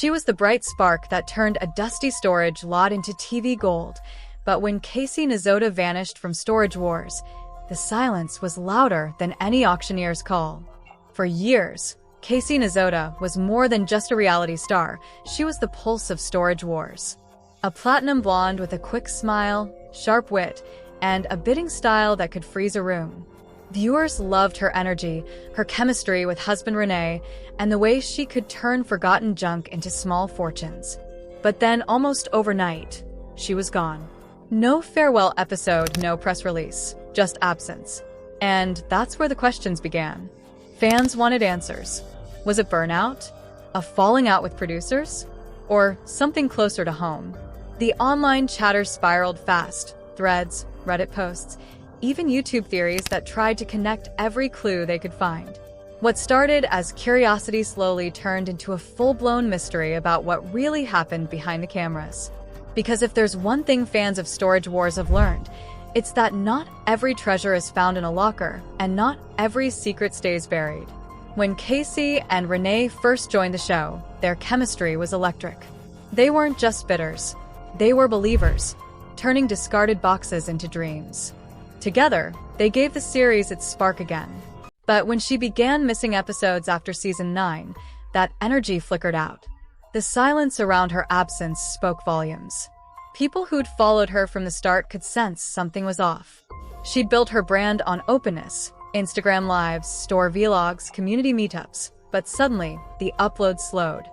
She was the bright spark that turned a dusty storage lot into TV gold. But when Casey Nezhoda vanished from Storage Wars, the silence was louder than any auctioneer's call. For years, Casey Nezhoda was more than just a reality star. She was the pulse of Storage Wars. A platinum blonde with a quick smile, sharp wit, and a bidding style that could freeze a room. Viewers loved her energy, her chemistry with husband Rene, and the way she could turn forgotten junk into small fortunes. But then, almost overnight, she was gone. No farewell episode, no press release, just absence. And that's where the questions began. Fans wanted answers. Was it burnout? A falling out with producers? Or something closer to home? The online chatter spiraled fast. Threads, Reddit posts, even YouTube theories that tried to connect every clue they could find. What started as curiosity slowly turned into a full-blown mystery about what really happened behind the cameras. Because if there's one thing fans of Storage Wars have learned, it's that not every treasure is found in a locker, and not every secret stays buried. When Casey and Rene first joined the show, their chemistry was electric. They weren't just bidders. They were believers, turning discarded boxes into dreams. Together, they gave the series its spark again. But when she began missing episodes after season 9, that energy flickered out. The silence around her absence spoke volumes. People who'd followed her from the start could sense something was off. She'd built her brand on openness, Instagram lives, store vlogs, community meetups, but suddenly, the upload slowed.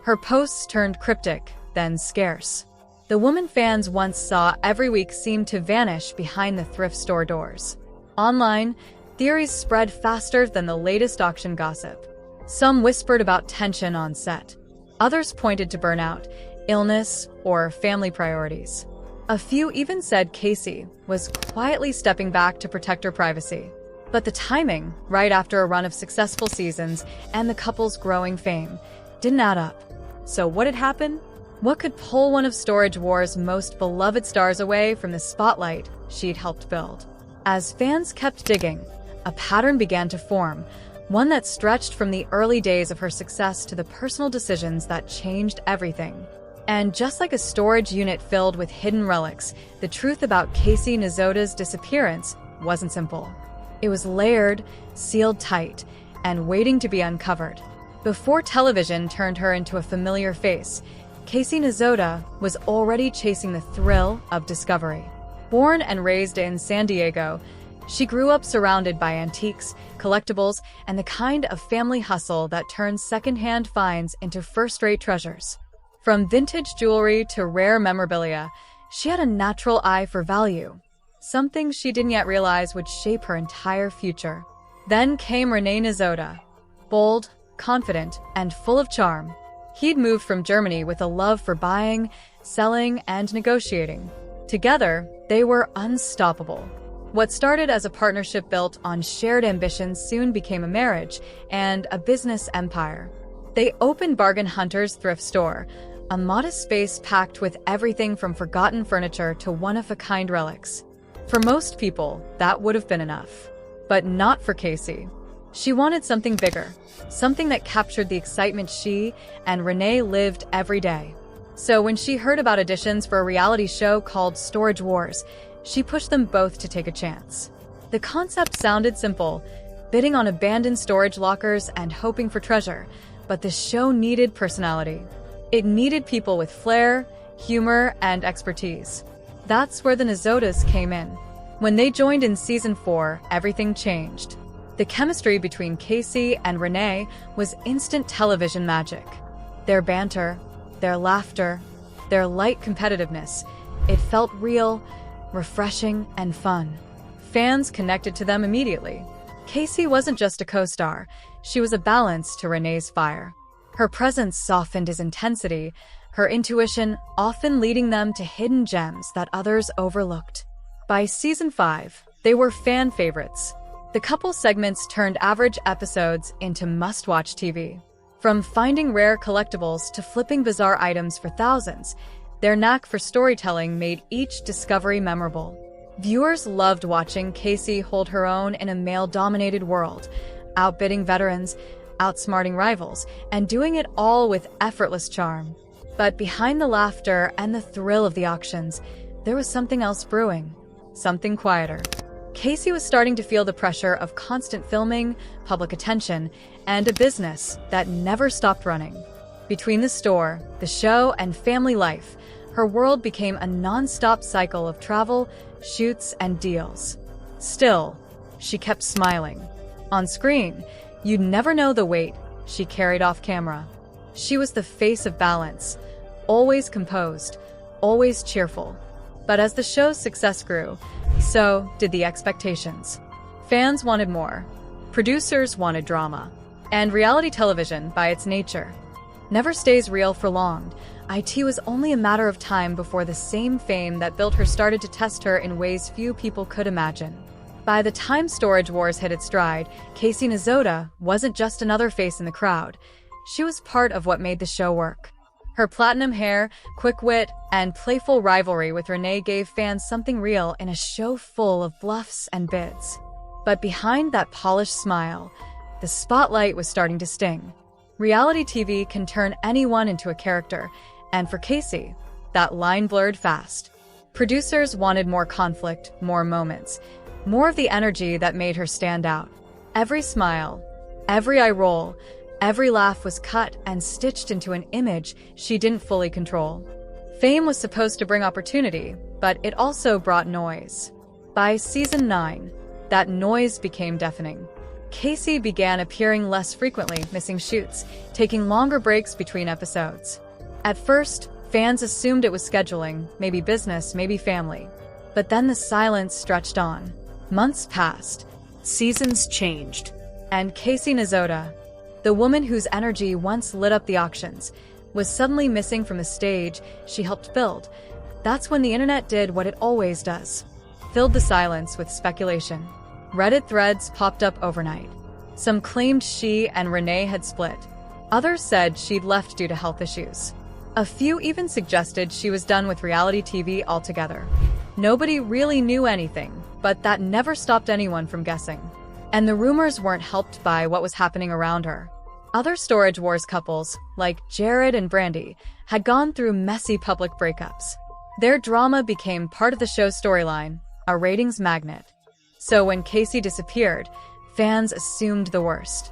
Her posts turned cryptic, then scarce. The woman fans once saw every week seemed to vanish behind the thrift store doors. Online, theories spread faster than the latest auction gossip. Some whispered about tension on set. Others pointed to burnout, illness, or family priorities. A few even said Casey was quietly stepping back to protect her privacy. But the timing, right after a run of successful seasons and the couple's growing fame, didn't add up. So what had happened? What could pull one of Storage Wars' most beloved stars away from the spotlight she'd helped build? As fans kept digging, a pattern began to form, one that stretched from the early days of her success to the personal decisions that changed everything. And just like a storage unit filled with hidden relics, the truth about Casey Nezhoda's disappearance wasn't simple. It was layered, sealed tight, and waiting to be uncovered. Before television turned her into a familiar face, Casey Nezhoda was already chasing the thrill of discovery. Born and raised in San Diego, she grew up surrounded by antiques, collectibles, and the kind of family hustle that turns secondhand finds into first-rate treasures. From vintage jewelry to rare memorabilia, she had a natural eye for value, something she didn't yet realize would shape her entire future. Then came Rene Nezhoda, bold, confident, and full of charm. He'd moved from Germany with a love for buying, selling, and negotiating. Together, they were unstoppable. What started as a partnership built on shared ambitions soon became a marriage and a business empire. They opened Bargain Hunter's thrift store, a modest space packed with everything from forgotten furniture to one-of-a-kind relics. For most people, that would have been enough. But not for Casey. She wanted something bigger, something that captured the excitement she and Rene lived every day. So when she heard about auditions for a reality show called Storage Wars, she pushed them both to take a chance. The concept sounded simple, bidding on abandoned storage lockers and hoping for treasure, but the show needed personality. It needed people with flair, humor, and expertise. That's where the Nezhodas came in. When they joined in season 4, everything changed. The chemistry between Casey and Rene was instant television magic. Their banter, their laughter, their light competitiveness, it felt real, refreshing, and fun. Fans connected to them immediately. Casey wasn't just a co-star, she was a balance to Rene's fire. Her presence softened his intensity, her intuition often leading them to hidden gems that others overlooked. By season 5, they were fan favorites. The couple segments turned average episodes into must-watch TV. From finding rare collectibles to flipping bizarre items for thousands, their knack for storytelling made each discovery memorable. Viewers loved watching Casey hold her own in a male-dominated world, outbidding veterans, outsmarting rivals, and doing it all with effortless charm. But behind the laughter and the thrill of the auctions, there was something else brewing, something quieter. Casey was starting to feel the pressure of constant filming, public attention, and a business that never stopped running. Between the store, the show, and family life, her world became a non-stop cycle of travel, shoots, and deals. Still, she kept smiling. On screen, you'd never know the weight she carried off camera. She was the face of balance, always composed, always cheerful. But as the show's success grew, so did the expectations. Fans wanted more. Producers wanted drama. And reality television, by its nature, never stays real for long. It was only a matter of time before the same fame that built her started to test her in ways few people could imagine. By the time Storage Wars hit its stride, Casey Nezhoda wasn't just another face in the crowd. She was part of what made the show work. Her platinum hair, quick wit, and playful rivalry with Rene gave fans something real in a show full of bluffs and bids. But behind that polished smile, the spotlight was starting to sting. Reality TV can turn anyone into a character, and for Casey, that line blurred fast. Producers wanted more conflict, more moments, more of the energy that made her stand out. Every smile, every eye roll, every laugh was cut and stitched into an image she didn't fully control. Fame was supposed to bring opportunity, but it also brought noise. By season 9, that noise became deafening. Casey began appearing less frequently, missing shoots, taking longer breaks between episodes. At first, fans assumed it was scheduling, maybe business, maybe family. But then the silence stretched on. Months passed. Seasons changed. And Casey Nezhoda, the woman whose energy once lit up the auctions, was suddenly missing from the stage she helped build. That's when the internet did what it always does. Filled the silence with speculation. Reddit threads popped up overnight. Some claimed she and Rene had split. Others said she'd left due to health issues. A few even suggested she was done with reality TV altogether. Nobody really knew anything, but that never stopped anyone from guessing. And the rumors weren't helped by what was happening around her. Other Storage Wars couples, like Jared and Brandy, had gone through messy public breakups. Their drama became part of the show's storyline, a ratings magnet. So when Casey disappeared, fans assumed the worst.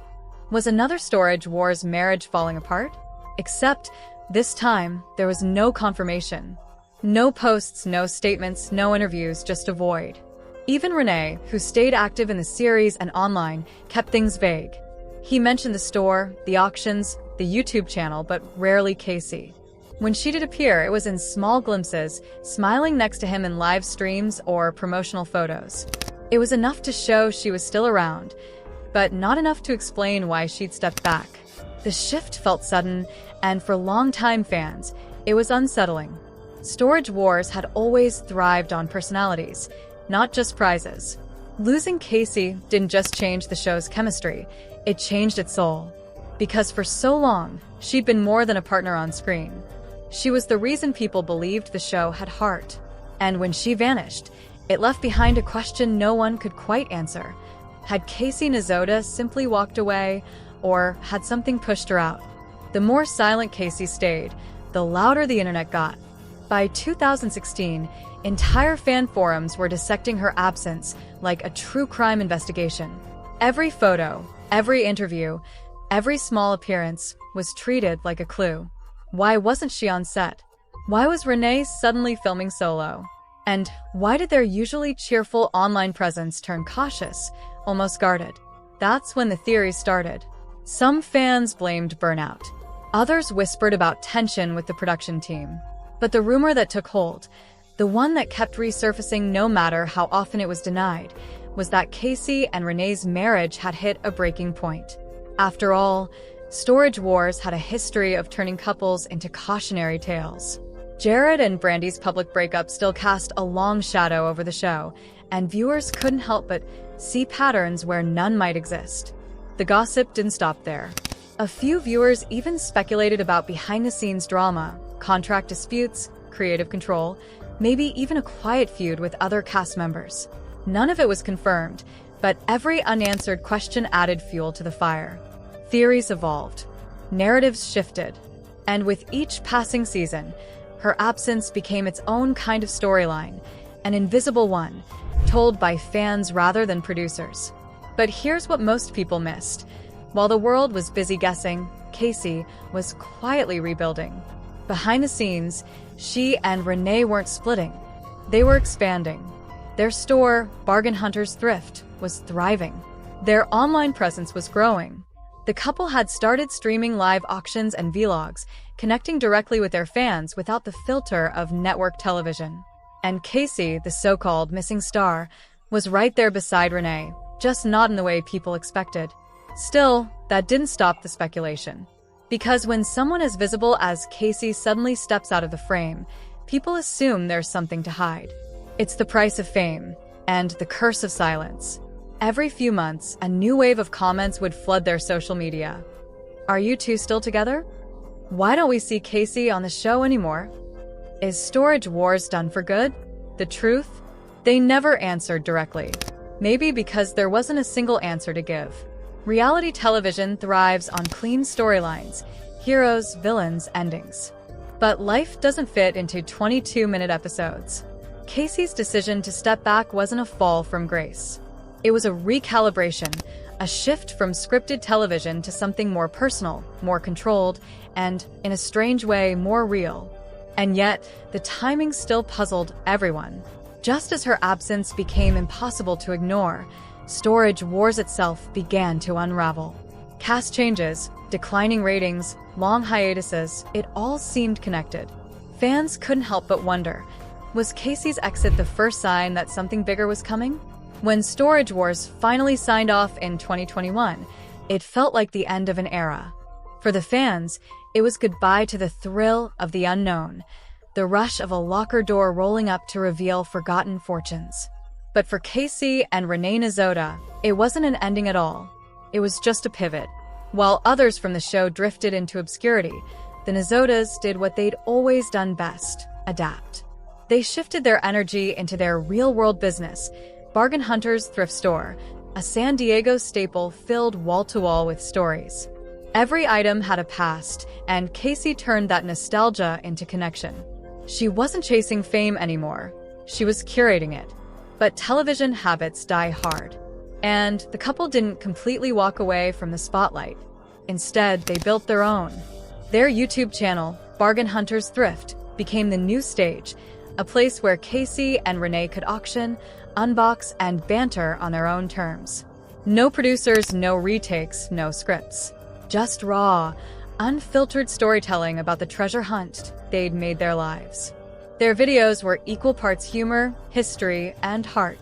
Was another Storage Wars marriage falling apart? Except, this time, there was no confirmation. No posts, no statements, no interviews, just a void. Even Rene, who stayed active in the series and online, kept things vague. He mentioned the store, the auctions, the YouTube channel, but rarely Casey. When she did appear, it was in small glimpses, smiling next to him in live streams or promotional photos. It was enough to show she was still around, but not enough to explain why she'd stepped back. The shift felt sudden, and for longtime fans, it was unsettling. Storage Wars had always thrived on personalities, not just prizes. Losing Casey didn't just change the show's chemistry, it changed its soul. Because for so long, she'd been more than a partner on screen. She was the reason people believed the show had heart. And when she vanished, it left behind a question no one could quite answer. Had Casey Nezhoda simply walked away, or had something pushed her out? The more silent Casey stayed, the louder the internet got. By 2016, entire fan forums were dissecting her absence like a true crime investigation. Every photo, every interview, every small appearance was treated like a clue. Why wasn't she on set? Why was Rene suddenly filming solo? And why did their usually cheerful online presence turn cautious, almost guarded? That's when the theories started. Some fans blamed burnout. Others whispered about tension with the production team. But the rumor that took hold, the one that kept resurfacing no matter how often it was denied, was that Casey and Rene's marriage had hit a breaking point. After all, Storage Wars had a history of turning couples into cautionary tales. Jared and Brandy's public breakup still cast a long shadow over the show, and viewers couldn't help but see patterns where none might exist. The gossip didn't stop there. A few viewers even speculated about behind-the-scenes drama, contract disputes, creative control, maybe even a quiet feud with other cast members. None of it was confirmed, but every unanswered question added fuel to the fire. Theories evolved, narratives shifted, and with each passing season, her absence became its own kind of storyline, an invisible one, told by fans rather than producers. But here's what most people missed. While the world was busy guessing, Casey was quietly rebuilding. Behind the scenes, she and Rene weren't splitting. They were expanding. Their store, Bargain Hunters Thrift, was thriving. Their online presence was growing. The couple had started streaming live auctions and vlogs, connecting directly with their fans without the filter of network television. And Casey, the so-called missing star, was right there beside Rene, just not in the way people expected. Still, that didn't stop the speculation. Because when someone as visible as Casey suddenly steps out of the frame, people assume there's something to hide. It's the price of fame, and the curse of silence. Every few months, a new wave of comments would flood their social media. Are you two still together? Why don't we see Casey on the show anymore? Is Storage Wars done for good? The truth? They never answered directly. Maybe because there wasn't a single answer to give. Reality television thrives on clean storylines, heroes, villains, endings. But life doesn't fit into 22-minute episodes. Casey's decision to step back wasn't a fall from grace. It was a recalibration, a shift from scripted television to something more personal, more controlled, and, in a strange way, more real. And yet, the timing still puzzled everyone. Just as her absence became impossible to ignore, Storage Wars itself began to unravel. Cast changes, declining ratings, long hiatuses, it all seemed connected. Fans couldn't help but wonder, was Casey's exit the first sign that something bigger was coming? When Storage Wars finally signed off in 2021, it felt like the end of an era. For the fans, it was goodbye to the thrill of the unknown, the rush of a locker door rolling up to reveal forgotten fortunes. But for Casey and Rene Nezhoda, it wasn't an ending at all. It was just a pivot. While others from the show drifted into obscurity, the Nezhodas did what they'd always done best: adapt. They shifted their energy into their real-world business, Bargain Hunters Thrift Store, a San Diego staple filled wall-to-wall with stories. Every item had a past, and Casey turned that nostalgia into connection. She wasn't chasing fame anymore. She was curating it. But television habits die hard. And the couple didn't completely walk away from the spotlight. Instead, they built their own. Their YouTube channel, Bargain Hunters Thrift, became the new stage, a place where Casey and Rene could auction, unbox, and banter on their own terms. No producers, no retakes, no scripts. Just raw, unfiltered storytelling about the treasure hunt they'd made their lives. Their videos were equal parts humor, history, and heart.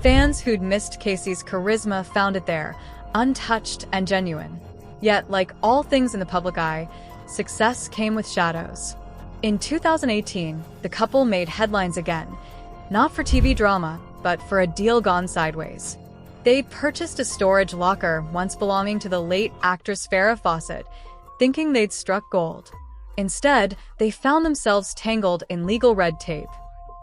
Fans who'd missed Casey's charisma found it there, untouched and genuine. Yet, like all things in the public eye, success came with shadows. In 2018, the couple made headlines again, not for TV drama, but for a deal gone sideways. They'd purchased a storage locker once belonging to the late actress Farrah Fawcett, thinking they'd struck gold. Instead, they found themselves tangled in legal red tape.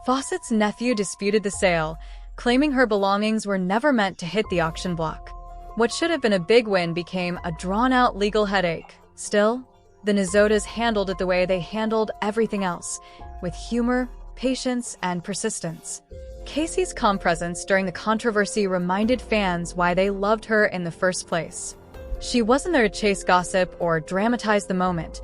Fawcett's nephew disputed the sale, claiming her belongings were never meant to hit the auction block. What should have been a big win became a drawn-out legal headache. Still, the Nezhodas handled it the way they handled everything else, with humor, patience, and persistence. Casey's calm presence during the controversy reminded fans why they loved her in the first place. She wasn't there to chase gossip or dramatize the moment.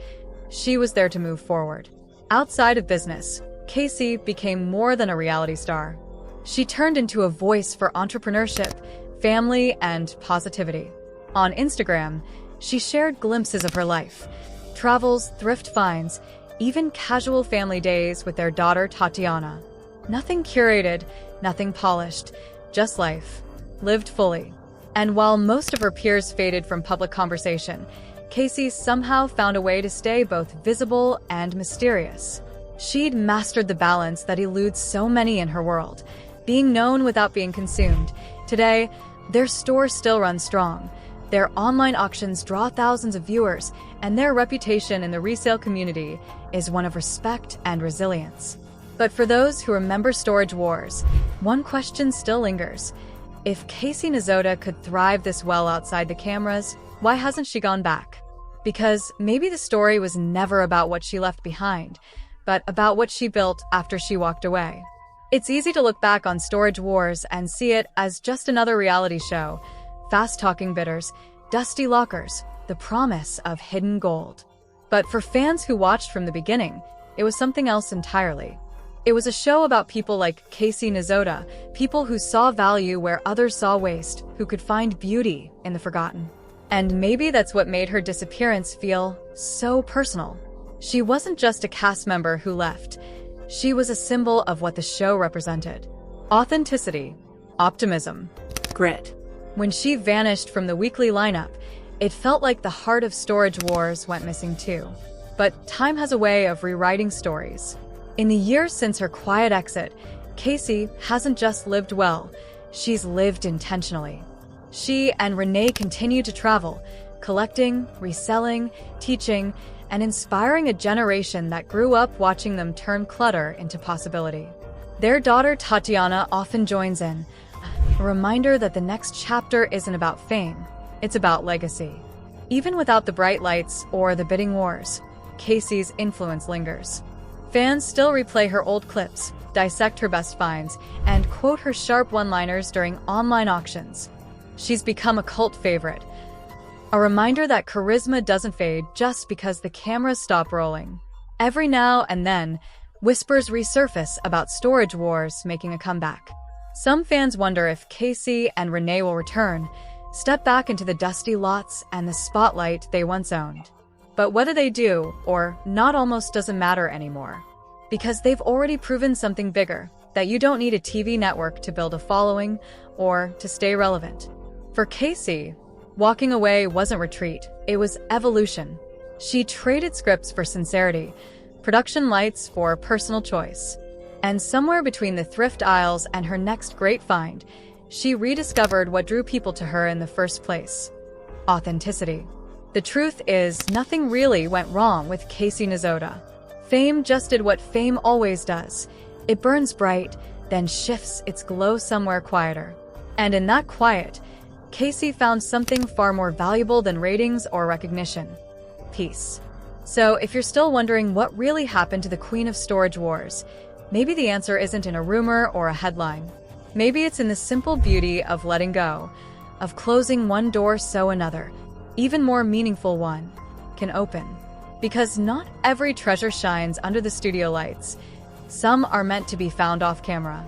She was there to move forward. Outside of business, Casey became more than a reality star. She turned into a voice for entrepreneurship, family, and positivity. On Instagram, she shared glimpses of her life, travels, thrift finds, even casual family days with their daughter Tatiana. Nothing curated, nothing polished, just life, lived fully. And while most of her peers faded from public conversation, Casey somehow found a way to stay both visible and mysterious. She'd mastered the balance that eludes so many in her world, being known without being consumed. Today, their store still runs strong. Their online auctions draw thousands of viewers, and their reputation in the resale community is one of respect and resilience. But for those who remember Storage Wars, one question still lingers. If Casey Nezhoda could thrive this well outside the cameras, why hasn't she gone back? Because maybe the story was never about what she left behind, but about what she built after she walked away. It's easy to look back on Storage Wars and see it as just another reality show. Fast-talking bidders, dusty lockers, the promise of hidden gold. But for fans who watched from the beginning, it was something else entirely. It was a show about people like Casey Nezhoda, people who saw value where others saw waste, who could find beauty in the forgotten. And maybe that's what made her disappearance feel so personal. She wasn't just a cast member who left. She was a symbol of what the show represented. Authenticity, optimism, grit. When she vanished from the weekly lineup, it felt like the heart of Storage Wars went missing too. But time has a way of rewriting stories. In the years since her quiet exit, Casey hasn't just lived well, she's lived intentionally. She and Rene continue to travel, collecting, reselling, teaching, and inspiring a generation that grew up watching them turn clutter into possibility. Their daughter Tatiana often joins in, a reminder that the next chapter isn't about fame, it's about legacy. Even without the bright lights or the bidding wars, Casey's influence lingers. Fans still replay her old clips, dissect her best finds, and quote her sharp one-liners during online auctions. She's become a cult favorite, a reminder that charisma doesn't fade just because the cameras stop rolling. Every now and then, whispers resurface about Storage Wars making a comeback. Some fans wonder if Casey and Rene will return, step back into the dusty lots and the spotlight they once owned. But whether they do or not almost doesn't matter anymore. Because they've already proven something bigger, that you don't need a TV network to build a following or to stay relevant. For Casey, walking away wasn't retreat, it was evolution. She traded scripts for sincerity, production lights for personal choice. And somewhere between the thrift aisles and her next great find, she rediscovered what drew people to her in the first place: authenticity. The truth is, nothing really went wrong with Casey Nezhoda. Fame just did what fame always does. It burns bright, then shifts its glow somewhere quieter. And in that quiet, Casey found something far more valuable than ratings or recognition: peace. So if you're still wondering what really happened to the Queen of Storage Wars, maybe the answer isn't in a rumor or a headline. Maybe it's in the simple beauty of letting go, of closing one door so another, even more meaningful one, can open. Because not every treasure shines under the studio lights. Some are meant to be found off camera.